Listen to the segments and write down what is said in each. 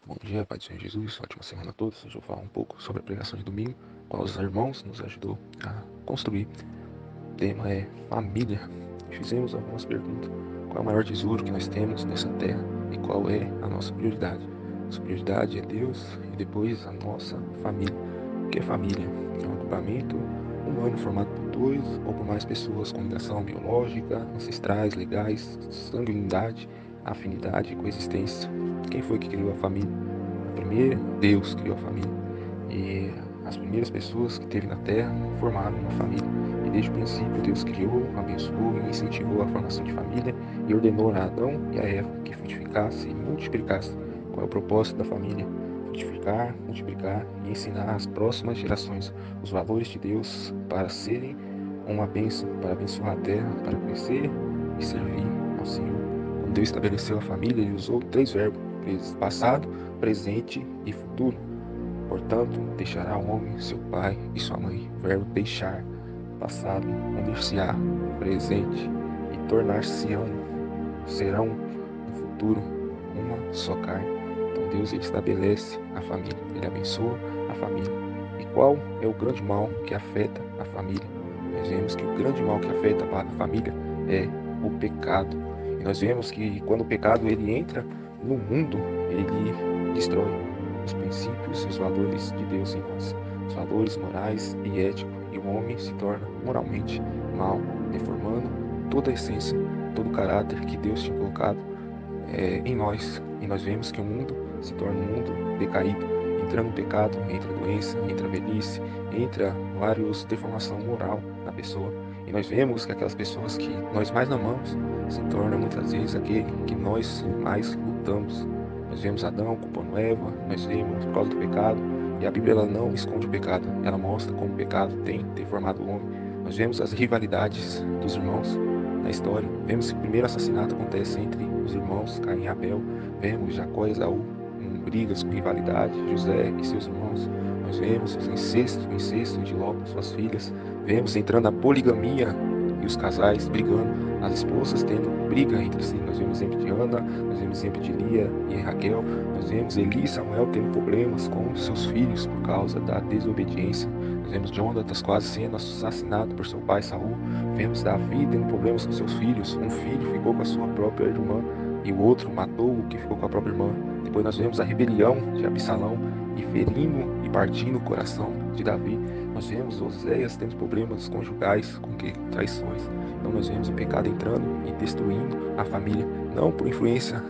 Bom dia, Pai do Senhor Jesus, ótima semana a todos. Hoje eu vou falar um pouco sobre a pregação de domingo, qual os irmãos nos ajudou a construir. O tema é família. E fizemos algumas perguntas. Qual é o maior tesouro que nós temos nessa terra e qual é a nossa prioridade? Nossa prioridade é Deus e depois a nossa família. O que é família? É um agrupamento humano formado por dois ou por mais pessoas com ligação biológica, ancestrais, legais, sanguinidade, afinidade e coexistência. Quem foi que criou a família? Primeiro, Deus criou a família. E as primeiras pessoas que teve na Terra formaram uma família. E desde o princípio, Deus criou, abençoou e incentivou a formação de família e ordenou a Adão e a Eva que frutificasse e multiplicasse. Qual é o propósito da família? Frutificar, multiplicar e ensinar às próximas gerações os valores de Deus para serem uma bênção, para abençoar a terra, para crescer e servir ao Senhor. Quando Deus estabeleceu a família, ele usou três verbos: passado, presente e futuro. Portanto, deixará o homem seu pai e sua mãe. O verbo deixar, passado, unir-se-á, presente e tornar-se-ão, serão no futuro uma só carne. Então Deus ele estabelece a família, ele abençoa a família. E qual é o grande mal que afeta a família? Nós vemos que o grande mal que afeta a família é o pecado. E nós vemos que quando o pecado ele entra no mundo, ele destrói os princípios e os valores de Deus em nós, os valores morais e éticos, e o homem se torna moralmente mal, deformando toda a essência, todo o caráter que Deus tinha colocado em nós. E nós vemos que o mundo se torna um mundo decaído. Entra no pecado, entra a doença, entra a velhice, entra várias deformação moral na pessoa. E nós vemos que aquelas pessoas que nós mais amamos se tornam muitas vezes aquele que nós mais lutamos. Nós vemos Adão culpando Eva, nós vemos por causa do pecado, e a Bíblia ela não esconde o pecado, ela mostra como o pecado tem deformado o homem. Nós vemos as rivalidades dos irmãos na história. Vemos que o primeiro assassinato acontece entre os irmãos Caim e Abel. Vemos Jacó e Esaú com brigas, com rivalidade, José e seus irmãos. Nós vemos o incesto de Ló com suas filhas. Vemos entrando a poligamia e os casais brigando, as esposas tendo briga entre si. Nós vemos exemplo de Ana, nós vemos exemplo de Lia e Raquel, nós vemos Eli e Samuel tendo problemas com seus filhos por causa da desobediência. Nós vemos Jonatas quase sendo assassinado por seu pai Saul. Vemos Davi tendo problemas com seus filhos. Um filho ficou com a sua própria irmã e o outro matou o que ficou com a própria irmã. Depois nós vemos a rebelião de Absalão e ferindo e partindo o coração de Davi. Nós vemos Oséias tendo problemas conjugais com traições. Então nós vemos o pecado entrando e destruindo a família, não por influência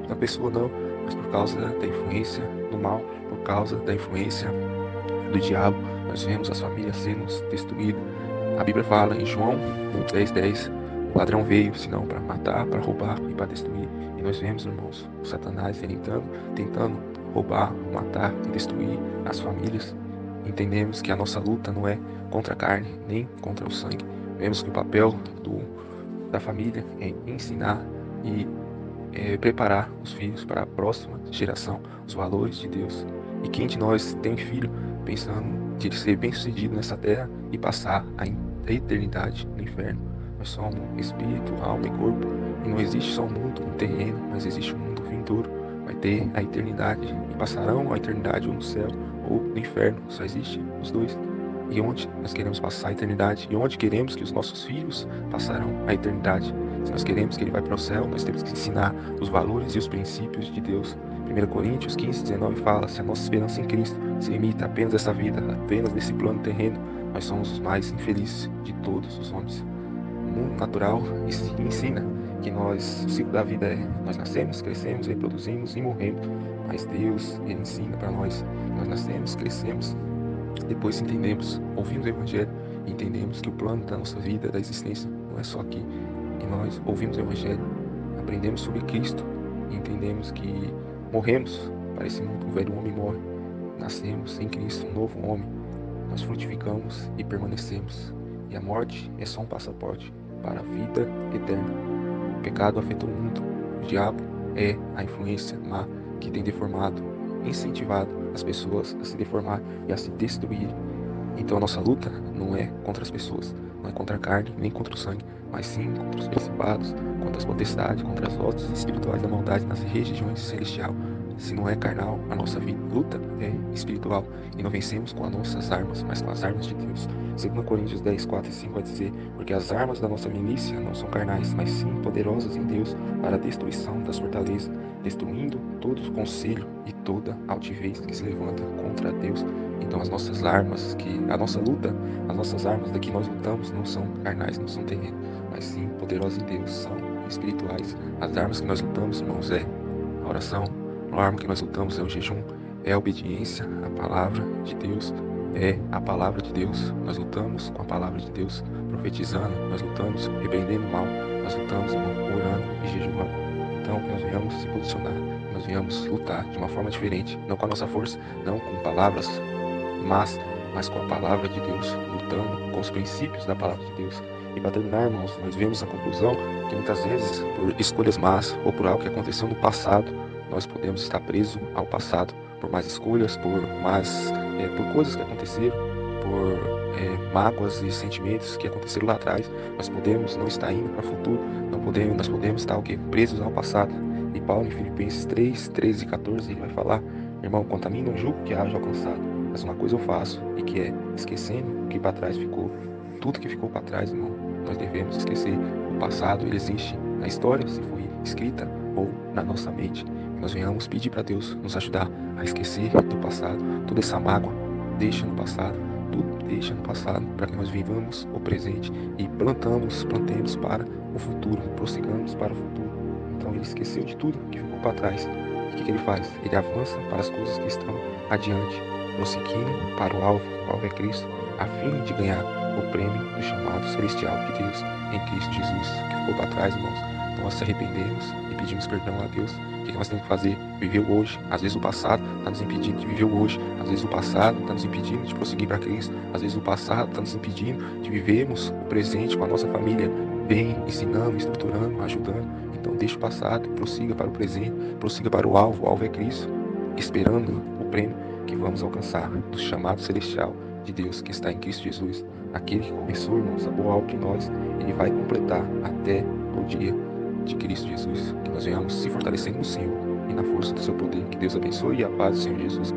da pessoa não, mas por causa da influência do mal, por causa da influência do diabo. Nós vemos as famílias sendo destruídas. A Bíblia fala em João 10:10, o ladrão veio senão para matar, para roubar e para destruir. E nós vemos, irmãos, o Satanás tentando roubar, matar e destruir as famílias. Entendemos que a nossa luta não é contra a carne, nem contra o sangue. Vemos que o papel da família é ensinar e preparar os filhos para a próxima geração, os valores de Deus. E quem de nós tem filho pensando de ser bem-sucedido nessa terra e passar a eternidade no inferno? Nós somos espírito, alma e corpo, e não existe só um mundo, um terreno, mas existe um mundo vindouro. Vai ter a eternidade, e passarão a eternidade ou no céu ou no inferno, só existe os dois. E onde nós queremos passar a eternidade? E onde queremos que os nossos filhos passarão a eternidade? Se nós queremos que ele vá para o céu, nós temos que ensinar os valores e os princípios de Deus. 1 Coríntios 15:19 fala: se a nossa esperança em Cristo se limita apenas a essa vida, apenas desse plano terreno, nós somos os mais infelizes de todos os homens. O mundo natural ensina que o ciclo da vida é: nós nascemos, crescemos, reproduzimos e morremos. Mas Deus, ele ensina para nós: nós nascemos, crescemos, depois entendemos, ouvimos o Evangelho e entendemos que o plano da nossa vida, da existência, não é só aqui. E nós ouvimos o Evangelho, aprendemos sobre Cristo e entendemos que morremos para esse mundo, o velho homem morre. Nascemos em Cristo, um novo homem. Nós frutificamos e permanecemos. E a morte é só um passaporte para a vida eterna. O pecado afetou o mundo. O diabo é a influência má que tem deformado, incentivado as pessoas a se deformar e a se destruir. Então a nossa luta não é contra as pessoas, não é contra a carne, nem contra o sangue, mas sim contra os principados, contra as potestades, contra as hostes espirituais da maldade nas regiões celestiais. Se não é carnal, a nossa luta é espiritual e não vencemos com as nossas armas, mas com as armas de Deus. 2 Coríntios 10, 4 e 5 vai dizer: porque as armas da nossa milícia não são carnais, mas sim poderosas em Deus para a destruição das fortalezas, destruindo todo conselho e toda altivez que se levanta contra Deus. Então as nossas armas, a nossa luta, as nossas armas da que nós lutamos não são carnais, não são terrenos, mas sim poderosas em Deus, são espirituais. As armas que nós lutamos, irmãos, é a oração, a arma que nós lutamos é o jejum, é a obediência à palavra de Deus, é a palavra de Deus. Nós lutamos com a palavra de Deus, profetizando, nós lutamos repreendendo o mal, nós lutamos, irmão, orando e jejuando. Então, que nós venhamos se posicionar, que nós venhamos lutar de uma forma diferente, não com a nossa força, não com palavras, mas com a palavra de Deus, lutando com os princípios da palavra de Deus. E para terminar, irmãos, nós vemos a conclusão que muitas vezes, por escolhas más ou por algo que aconteceu no passado, nós podemos estar presos ao passado, por más escolhas, por coisas que aconteceram, por mágoas e sentimentos que aconteceram lá atrás. Nós podemos não estar indo para o futuro, nós podemos estar presos ao passado. E Paulo, em Filipenses 3, 13 e 14, ele vai falar: irmão, quanto a mim, não julgo que haja alcançado, mas uma coisa eu faço, e que é, esquecendo o que para trás ficou, tudo que ficou para trás, irmão, nós devemos esquecer. O passado, ele existe na história, se foi escrita, ou na nossa mente. Que nós venhamos pedir para Deus nos ajudar a esquecer do passado, toda essa mágoa, deixa no passado, tudo deixa no passado, para que nós vivamos o presente e plantemos para o futuro, prossigamos para o futuro. Então ele esqueceu de tudo que ficou para trás. E o que ele faz? Ele avança para as coisas que estão adiante, prosseguindo para o alvo é Cristo, a fim de ganhar o prêmio do chamado celestial de Deus em Cristo Jesus, que ficou para trás, irmãos. Então nós se arrependemos e pedimos perdão a Deus. O que nós temos que fazer? Viver o hoje. Às vezes o passado está nos impedindo de viver o hoje. Às vezes o passado está nos impedindo de prosseguir para Cristo. Às vezes o passado está nos impedindo de vivermos o presente com a nossa família bem, ensinando, estruturando, ajudando. Então deixe o passado, prossiga para o presente, prossiga para o alvo é Cristo, esperando o prêmio que vamos alcançar do chamado celestial de Deus que está em Cristo Jesus. Aquele que começou, irmãos, a boa obra em nós, ele vai completar até o dia de Cristo Jesus. Que nós venhamos se fortalecendo no Senhor e na força do seu poder. Que Deus abençoe e a paz do Senhor Jesus.